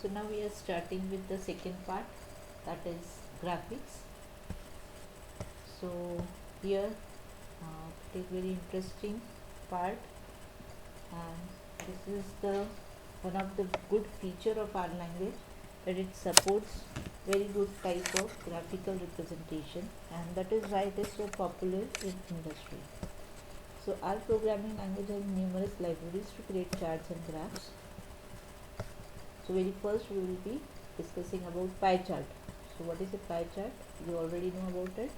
So now we are starting with the second part, that is graphics. So here it is very interesting part, and this is the one of the good feature of our language, that it supports very good type of graphical representation, and that is why it is so popular in industry. So our programming language has numerous libraries to create charts and graphs. So very first we will be discussing about pie chart. So what is a pie chart? You already know about it.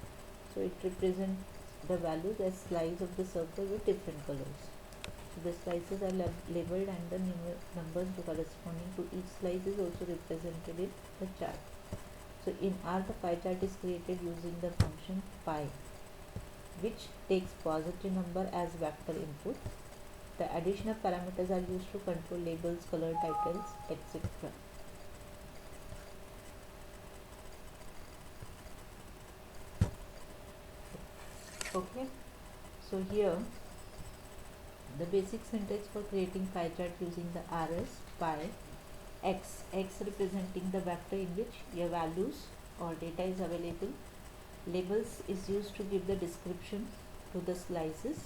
So it represents the values as slices of the circle with different colors. So the slices are labeled, and the numbers corresponding to each slice is also represented in the chart. So in R, the pie chart is created using the function pie, which takes positive number as vector input. The additional parameters are used to control labels, color, titles, etc. Okay, so here the basic syntax for creating pie chart using the R is pie x representing the vector in which your values or data is available. Labels is used to give the description to the slices.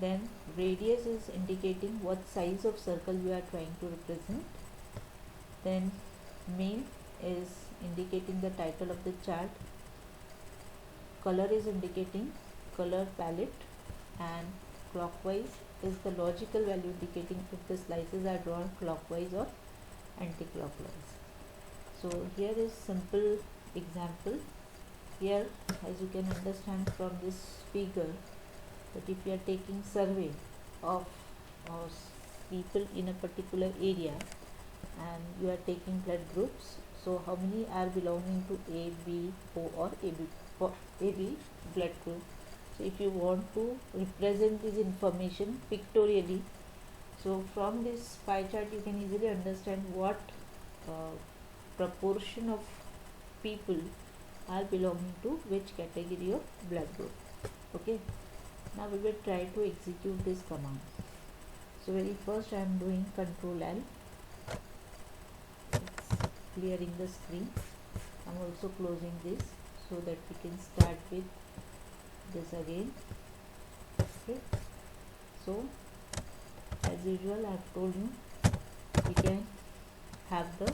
Then radius is indicating what size of circle you are trying to represent. Then main is indicating the title of the chart. Color is indicating color palette, and clockwise is the logical value indicating if the slices are drawn clockwise or anti-clockwise. So here is simple example. Here, as you can understand from this figure, that if you are taking survey of people in a particular area and you are taking blood groups, so how many are belonging to A, B, O or AB blood group. So if you want to represent this information pictorially, so from this pie chart you can easily understand what proportion of people are belonging to which category of blood group. Okay, now we will try to execute this command. So very first I am doing Control L, it's clearing the screen. I am also closing this so that we can start with this again. Okay, so as usual I have told you we can have the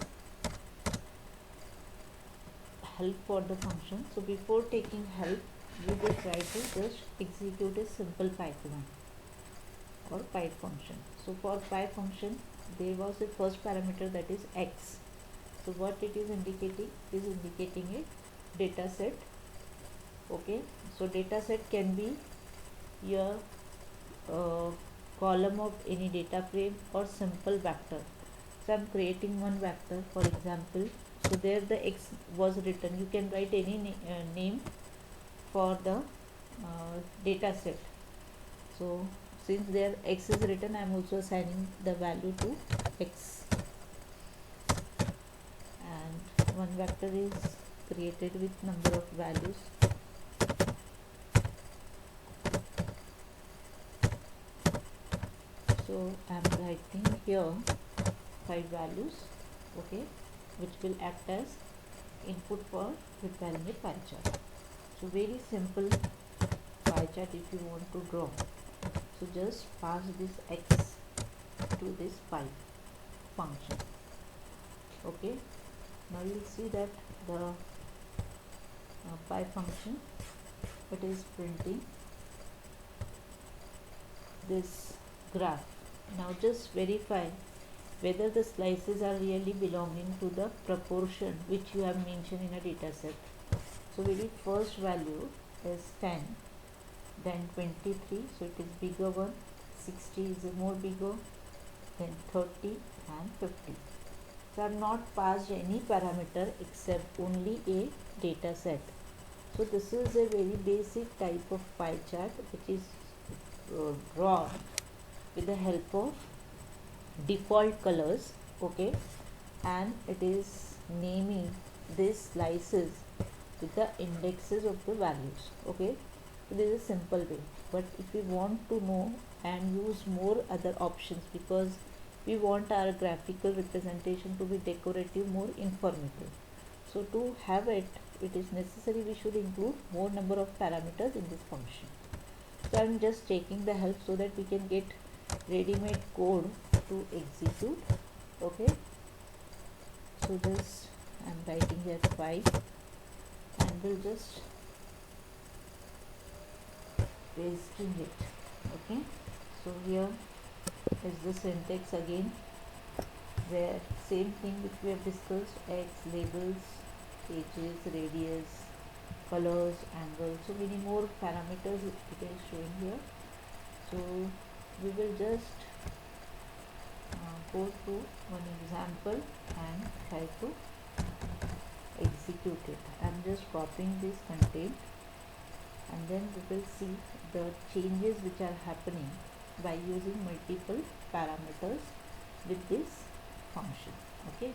help for the function. So before taking help, we will try to just execute a simple pie command or pie function. So for pie function, there was a first parameter, that is x. So what it is indicating? It is indicating a data set. Okay, so data set can be your column of any data frame or simple vector. So I am creating one vector, for example. So there the x was written. You can write any name for the data set. So since there x is written, I am also assigning the value to x, and one vector is created with number of values. So I am writing here 5 values, okay, which will act as input for preparing a pie chart. So very simple pie chart if you want to draw. So just pass this x to this pie function. Okay, now you will see that the pie function, it is printing this graph. Now just verify whether the slices are really belonging to the proportion which you have mentioned in a data set. So very first value is 10, then 23, so it is bigger one, 60 is more bigger, then 30 and 50. So I have not passed any parameter except only a data set. So this is a very basic type of pie chart which is drawn with the help of default colors. Okay, and it is naming these slices with the indexes of the values. Okay, so this is a simple way, but if you want to know and use more other options, because we want our graphical representation to be decorative, more informative. So to have it, it is necessary we should include more number of parameters in this function. So I am just taking the help so that we can get ready-made code to execute. Okay, so this I am writing here 5 and we'll just pasting it. Okay, so here is the syntax again, where same thing which we have discussed: x, labels, edges, radius, colors, angles, so many more parameters it is showing here. So we will just go through one example and try to execute it. I am just copying this content and then we will see the changes which are happening by using multiple parameters with this function. Okay,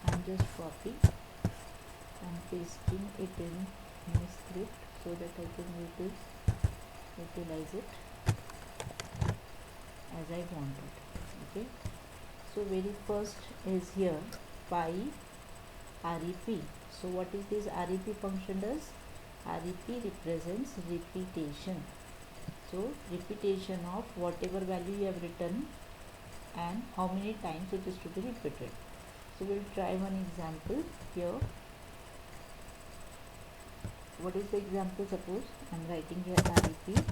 I'm just copying and pasting it in my script so that I can utilize it as I wanted. Okay, so very first is here pi rep. So what is this rep function does? Rep represents repetition. So repetition of whatever value you have written and how many times it is to be repeated. So we'll try one example here. What is the example? Suppose I'm writing here rep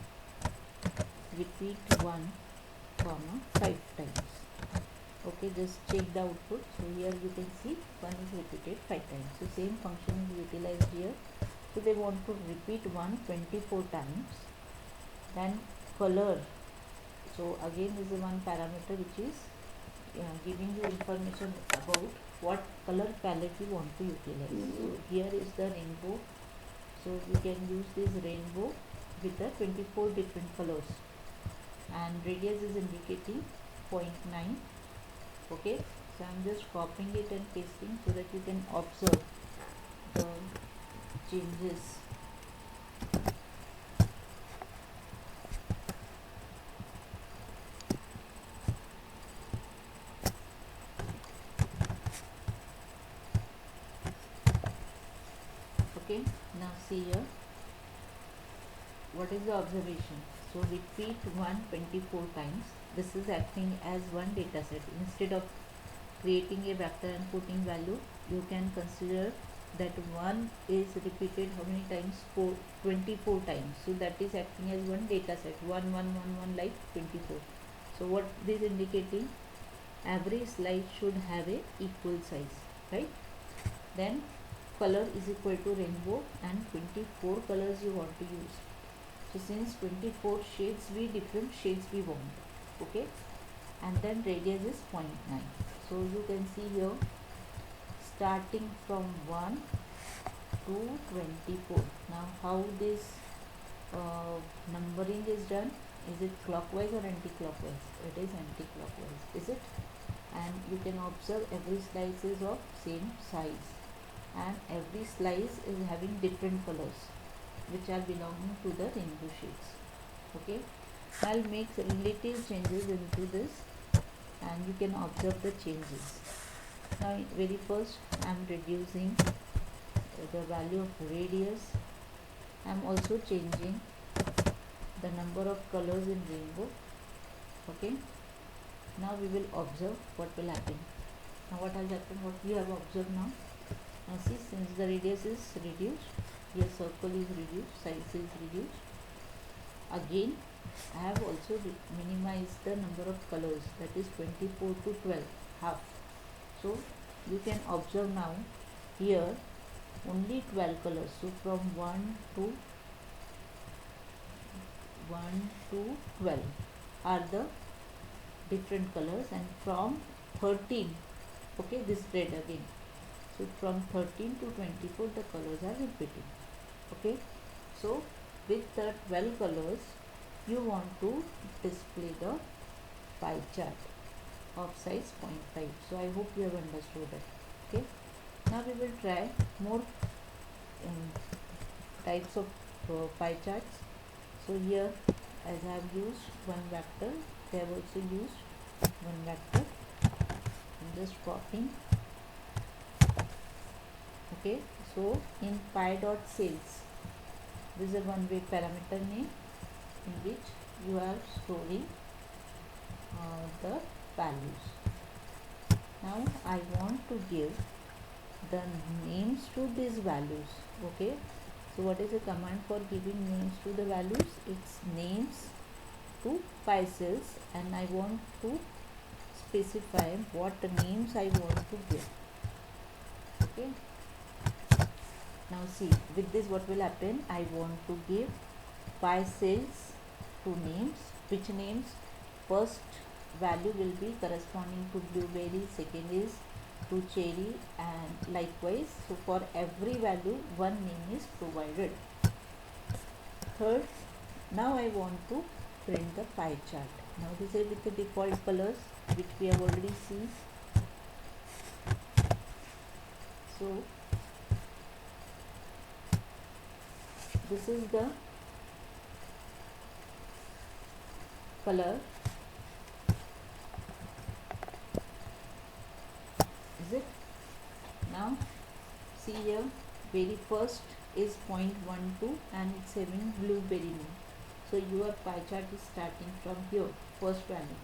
repeat 1 comma 5 times. Okay, just check the output. So here you can see 1 is repeated 5 times. So same function is utilized here. So they want to repeat 1 24 times. Then color. So again this is one parameter which is giving you information about what color palette you want to utilize. So here is the rainbow. So we can use this rainbow with the 24 different colors, and radius is indicating 0.9. Okay, so I'm just copying it and pasting so that you can observe the changes. Okay, now see here, what is the observation? So repeat 1 24 times. This is acting as one data set. Instead of creating a vector and putting value, you can consider that 1 is repeated how many times? 24 times. So that is acting as one data set, 1 1 1 1 like 24. So what this is indicating? Every slide should have a equal size, right? Then color is equal to rainbow and 24 colors you want to use. So since 24 shades, different shades we want. Okay, and then radius is 0.9. So you can see here, starting from 1 to 24. Now how this numbering is done? Is it clockwise or anti-clockwise? It is anti-clockwise, is it? And you can observe every slice is of same size, and every slice is having different colors which are belonging to the rainbow shades. Okay, I'll make relative changes into this and you can observe the changes. Now very first I'm reducing the value of radius. I'm also changing the number of colors in rainbow. Okay, now we will observe what will happen. Now what has happened, what we have observed now. Now see, since the radius is reduced, here circle is reduced, size is reduced. Again I have also minimized the number of colors, that is 24 to 12, half. So you can observe now here only 12 colors. So from 1 to 12 are the different colors, and from 13, okay, this spread again. So from 13 to 24 the colors are repeating. Okay, so with the 12 colors you want to display the pie chart of size 0.5. So I hope you have understood it. Okay, now we will try more types of pie charts. So here, as I have used one vector, they have also used one vector. I'm just copying. Okay, so in pie dot sales, this is a one way parameter name in which you are storing the values. Now I want to give the names to these values. Okay, so what is the command for giving names to the values? It's names to pie cells, and I want to specify what names I want to give. Okay, now see, with this what will happen, I want to give pie cells to names. Which names? First value will be corresponding to blueberry, second is to cherry, and likewise. So for every value one name is provided. Third, now I want to print the pie chart. Now this is with the default colors which we have already seen. So this is the color. Is it? Now see here, very first is 0.12 and it's having blueberry name. So your pie chart is starting from here, first value.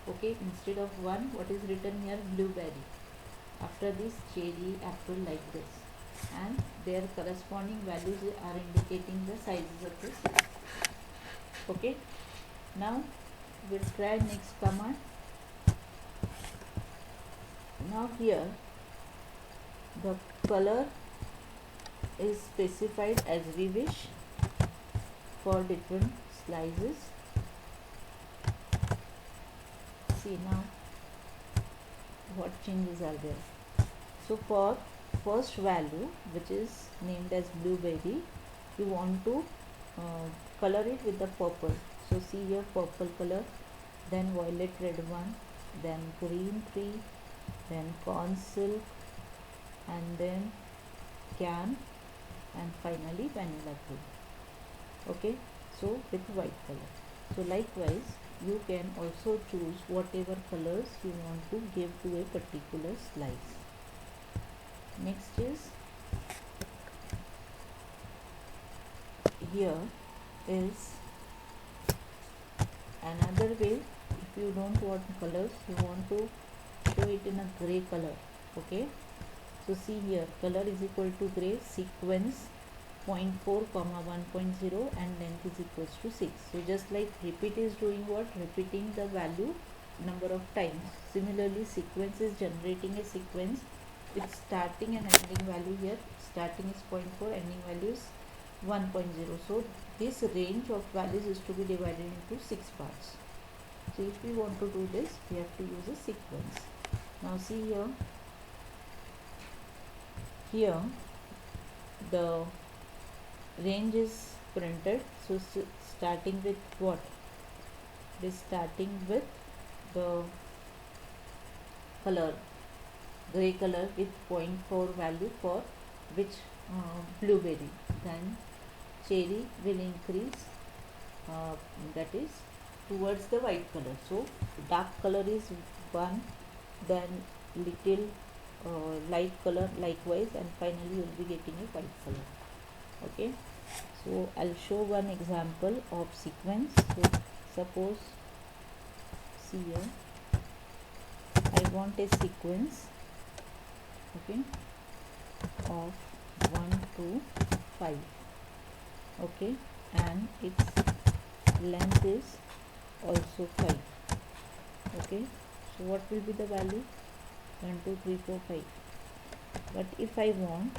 Okay, instead of 1, what is written here? Blueberry. After this, cherry, apple, like this. And their corresponding values are indicating the sizes of this. Okay, now we'll try next command. Now here the color is specified as we wish for different slices. See now what changes are there. So for first value, which is named as blueberry, you want to color it with the purple. So see here, purple color, then violet red one, then green 3, then corn silk, and then can, and finally vanilla 2. Okay, so with white color. So likewise you can also choose whatever colors you want to give to a particular slice. Next is, here is another way. If you don't want colors, you want to show it in a gray color. Okay, so see here, color is equal to gray, sequence 0.4 comma 1.0, and length is equals to 6. So just like repeat is doing what? Repeating the value number of times. Similarly, sequence is generating a sequence with starting and ending value. Here starting is 0.4, ending value is 1.0. So this range of values is to be divided into 6 parts. So if we want to do this, we have to use a sequence. Now see here the range is printed. So starting with what? It is starting with the color, gray color, with 0.4 value for which blueberry. Then cherry will increase, that is towards the white color. So dark color is 1, then little light color likewise, and finally you will be getting a white color. Okay, so I'll show one example of sequence. So suppose, see here, I want a sequence, okay, of 1 to 5. Okay, and its length is also 5. Okay, so what will be the value? 1 2 3 4 5. But if I want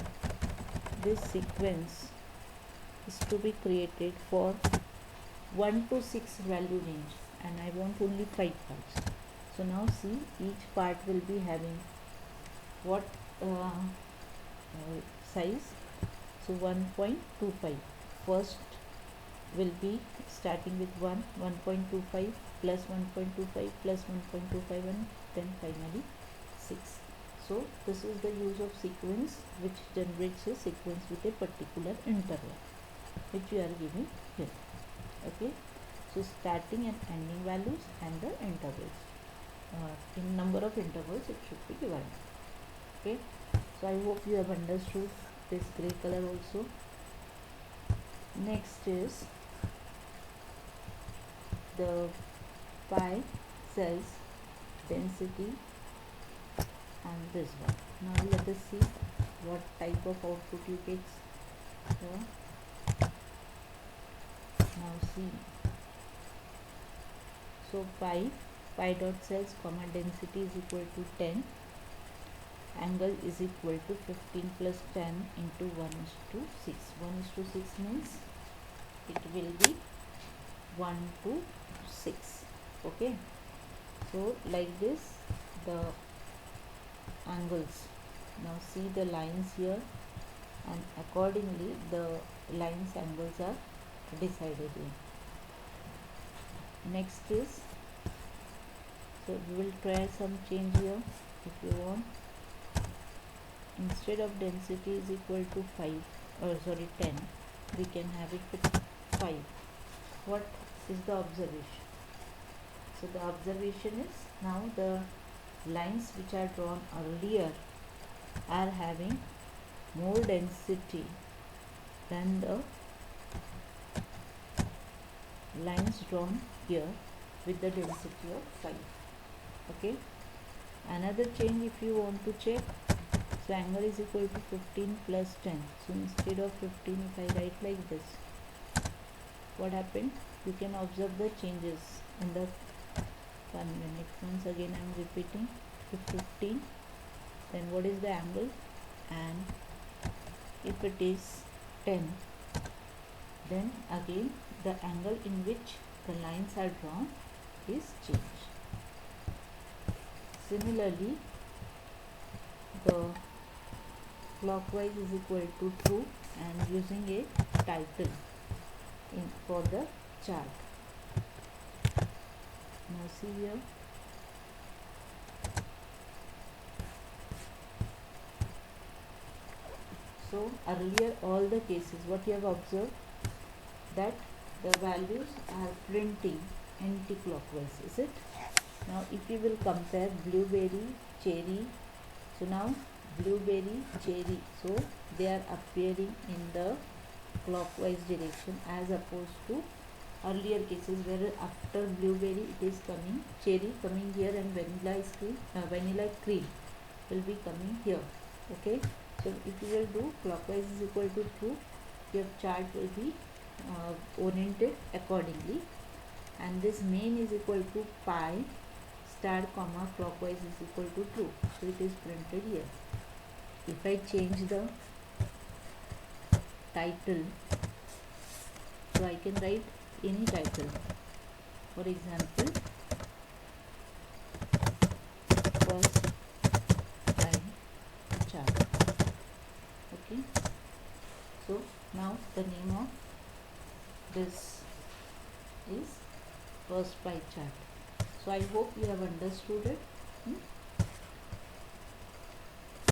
this sequence is to be created for 1 to 6 value range, and I want only 5 parts. So now see, each part will be having what size? So 1.25. First will be starting with 1.25 plus 1.25 plus 1.25, and then finally 6. So this is the use of sequence, which generates a sequence with a particular interval. which you are giving here. Okay, so starting and ending values and the intervals, in number of intervals it should be divided. Okay, so I hope you have understood this gray color also. Next is the pi cells density and this one. Now let us see what type of output you get here. Now see, so pi dot cells comma density is equal to 10, angle is equal to 15 plus 10 into 1:6. 1:6 means it will be 1:6. Okay, so like this the angles. Now see the lines here, and accordingly the lines angles are decided in. Next is, so we will try some change here. If you want, instead of density is equal to 10, we can have it with 5. What is the observation? So the observation is, now the lines which are drawn earlier are having more density than the lines drawn here with the density of 5. Okay, another change if you want to check, so angle is equal to 15 plus 10. So instead of 15, if I write like this, what happened? You can observe the changes in the 1 minute. Once again I am repeating, to 15, then what is the angle, and if it is 10, then again the angle in which the lines are drawn is changed. Similarly, the clockwise is equal to true, and using a title for the chart. Now see here, so earlier all the cases what you have observed, that the values are printing anti-clockwise, is it? Now if you will compare blueberry, cherry, so now blueberry, cherry, so they are appearing in the clockwise direction, as opposed to earlier cases where after blueberry it is coming cherry coming here, and vanilla cream will be coming here. Okay, so if you will do clockwise is equal to true, your chart will be oriented accordingly, and this main is equal to pi star comma clockwise is equal to true, so it is printed here. If I change the title, so I can write any title, for example first time chart. Okay, so now the name of this is first pie chart. So I hope you have understood it.